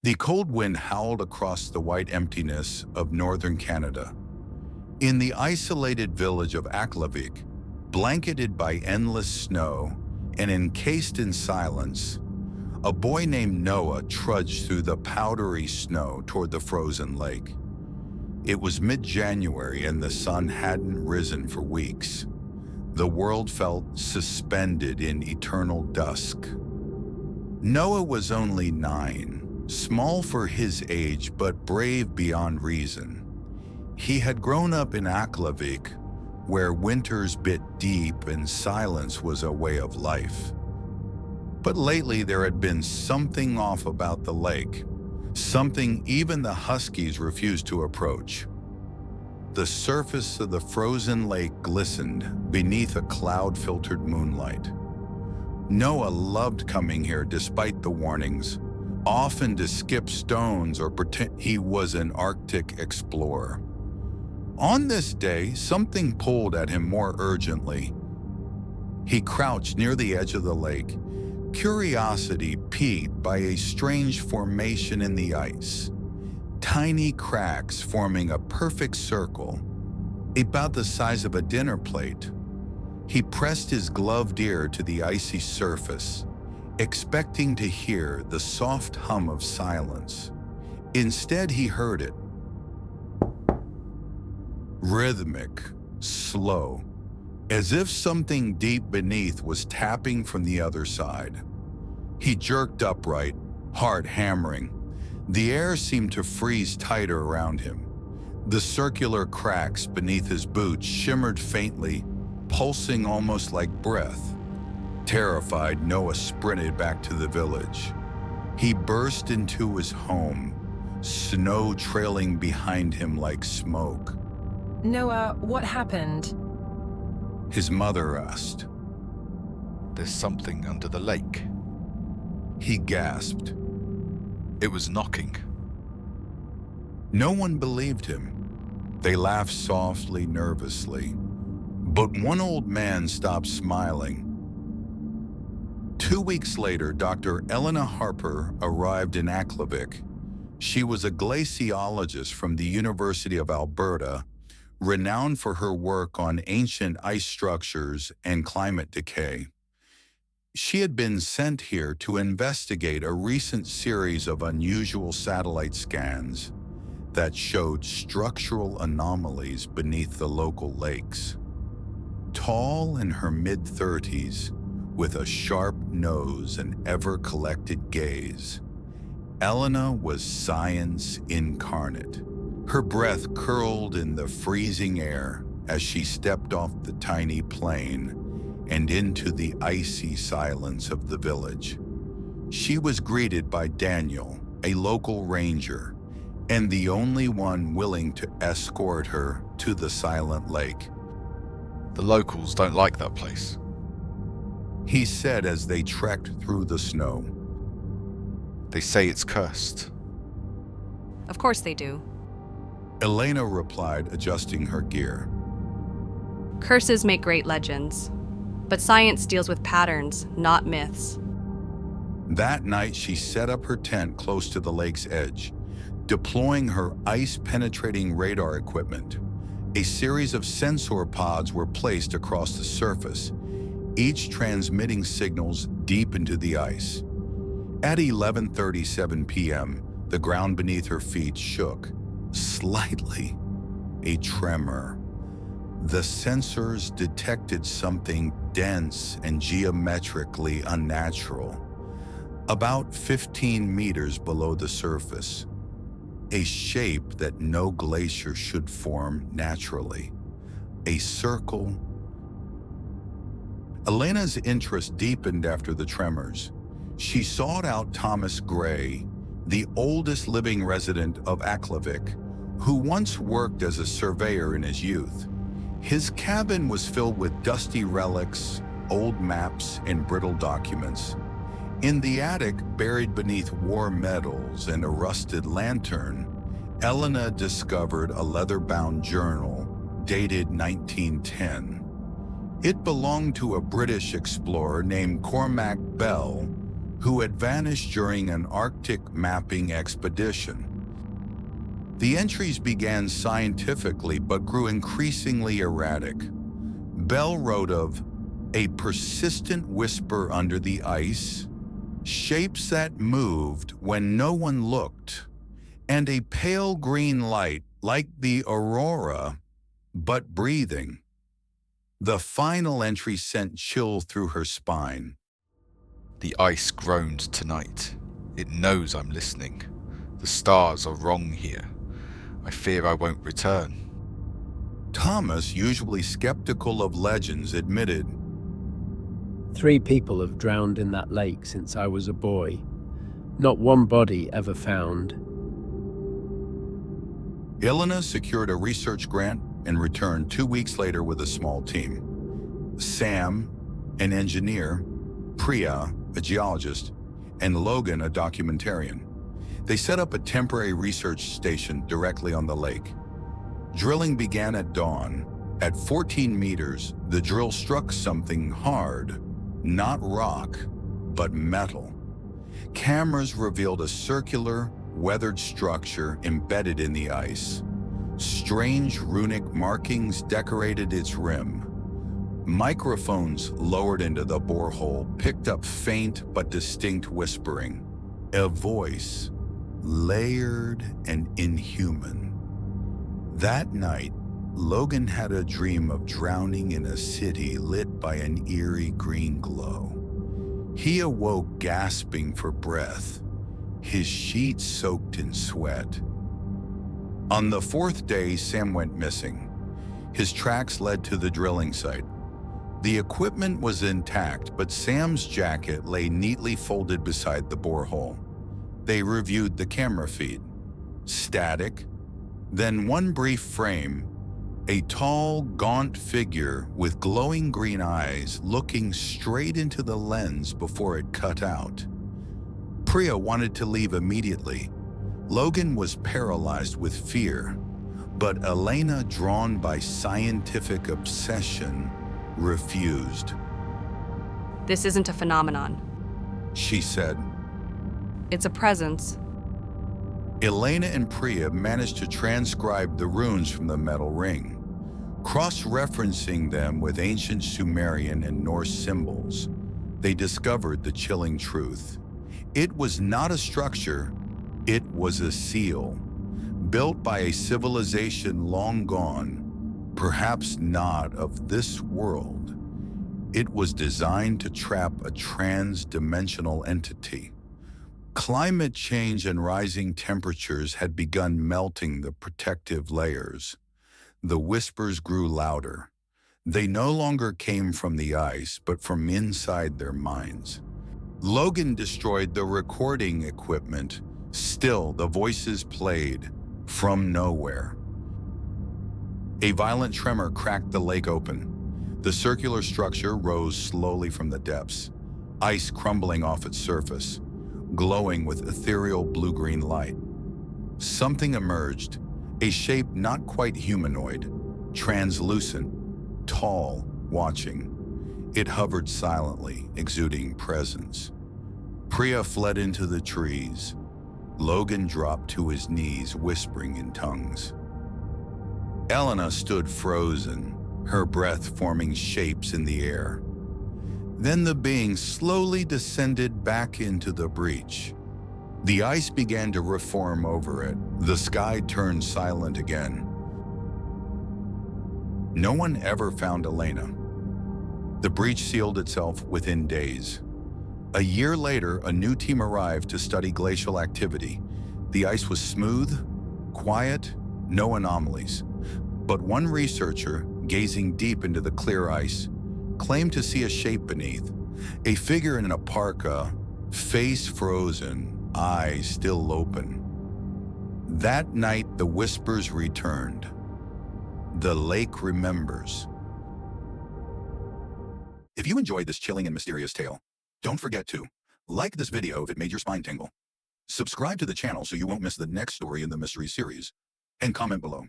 The cold wind howled across the white emptiness of northern Canada. In the isolated village of Aklavik, blanketed by endless snow and encased in silence, a boy named Noah trudged through the powdery snow toward the frozen lake. It was mid-January and the sun hadn't risen for weeks. The world felt suspended in eternal dusk. Noah was only 9, small for his age but brave beyond reason. He had grown up in Aklavik, where winters bit deep and silence was a way of life. But lately there had been something off about the lake, something even the huskies refused to approach. The surface of the frozen lake glistened beneath a cloud-filtered moonlight. Noah loved coming here despite the warnings, often to skip stones or pretend he was an Arctic explorer. On this day, something pulled at him more urgently. He crouched near the edge of the lake, curiosity piqued by a strange formation in the ice. Tiny cracks forming a perfect circle, about the size of a dinner plate. He pressed his gloved ear to the icy surface, expecting to hear the soft hum of silence. Instead, he heard it. Rhythmic, slow, as if something deep beneath was tapping from the other side. He jerked upright, heart hammering. The air seemed to freeze tighter around him. The circular cracks beneath his boots shimmered faintly, pulsing almost like breath. Terrified, Noah sprinted back to the village. He burst into his home, snow trailing behind him like smoke. Noah, what happened? His mother asked. There's something under the lake. He gasped. It was knocking. No one believed him. They laughed softly, nervously. But one old man stopped smiling. 2 weeks later, Dr. Elena Harper arrived in Aklavik. She was a glaciologist from the University of Alberta, renowned for her work on ancient ice structures and climate decay. She had been sent here to investigate a recent series of unusual satellite scans that showed structural anomalies beneath the local lakes. Tall in her mid-30s, with a sharp nose and ever-collected gaze, Elena was science incarnate. Her breath curled in the freezing air as she stepped off the tiny plane and into the icy silence of the village. She was greeted by Daniel, a local ranger, and the only one willing to escort her to the silent lake. The locals don't like that place. He said as they trekked through the snow. They say it's cursed. Of course they do. Elena replied, adjusting her gear. Curses make great legends, but science deals with patterns, not myths. That night, she set up her tent close to the lake's edge, deploying her ice-penetrating radar equipment. A series of sensor pods were placed across the surface, each transmitting signals deep into the ice. At 11:37 p.m., the ground beneath her feet shook, slightly, a tremor. The sensors detected something dense and geometrically unnatural, about 15 meters below the surface, a shape that no glacier should form naturally, a circle. Elena's interest deepened after the tremors. She sought out Thomas Gray, the oldest living resident of Aklavik, who once worked as a surveyor in his youth. His cabin was filled with dusty relics, old maps, and brittle documents. In the attic, buried beneath war medals and a rusted lantern, Elena discovered a leather-bound journal dated 1910. It belonged to a British explorer named Cormac Bell, who had vanished during an Arctic mapping expedition. The entries began scientifically but grew increasingly erratic. Bell wrote of a persistent whisper under the ice, shapes that moved when no one looked, and a pale green light like the aurora, but breathing. The final entry sent chill through her spine. The ice groaned tonight. It knows I'm listening. The stars are wrong here. I fear I won't return. Thomas, usually skeptical of legends, admitted, 3 people have drowned in that lake since I was a boy. Not one body ever found. Elena secured a research grant and returned 2 weeks later with a small team. Sam, an engineer, Priya, a geologist, and Logan, a documentarian. They set up a temporary research station directly on the lake. Drilling began at dawn. At 14 meters, the drill struck something hard, not rock, but metal. Cameras revealed a circular, weathered structure embedded in the ice. Strange runic markings decorated its rim. Microphones lowered into the borehole picked up faint but distinct whispering. A voice, layered and inhuman. That night, Logan had a dream of drowning in a city lit by an eerie green glow. He awoke gasping for breath, his sheets soaked in sweat. On the 4th day, Sam went missing. His tracks led to the drilling site. The equipment was intact, but Sam's jacket lay neatly folded beside the borehole. They reviewed the camera feed. Static. Then one brief frame, a tall, gaunt figure with glowing green eyes looking straight into the lens before it cut out. Priya wanted to leave immediately. Logan was paralyzed with fear, but Elena, drawn by scientific obsession, refused. This isn't a phenomenon. She said. It's a presence. Elena and Priya managed to transcribe the runes from the metal ring, cross-referencing them with ancient Sumerian and Norse symbols. They discovered the chilling truth. It was not a structure, it was a seal, built by a civilization long gone, perhaps not of this world. It was designed to trap a trans-dimensional entity. Climate change and rising temperatures had begun melting the protective layers. The whispers grew louder. They no longer came from the ice, but from inside their minds. Logan destroyed the recording equipment. Still, the voices played from nowhere. A violent tremor cracked the lake open. The circular structure rose slowly from the depths, ice crumbling off its surface, glowing with ethereal blue-green light. Something emerged, a shape not quite humanoid, translucent, tall, watching. It hovered silently, exuding presence. Priya fled into the trees. Logan dropped to his knees, whispering in tongues. Elena stood frozen, her breath forming shapes in the air. Then the being slowly descended back into the breach. The ice began to reform over it. The sky turned silent again. No one ever found Elena. The breach sealed itself within days. A year later, a new team arrived to study glacial activity. The ice was smooth, quiet, no anomalies. But one researcher, gazing deep into the clear ice, claimed to see a shape beneath. A figure in a parka, face frozen, eyes still open. That night, the whispers returned. The lake remembers. If you enjoyed this chilling and mysterious tale, don't forget to like this video if it made your spine tingle, subscribe to the channel so you won't miss the next story in the mystery series, and comment below.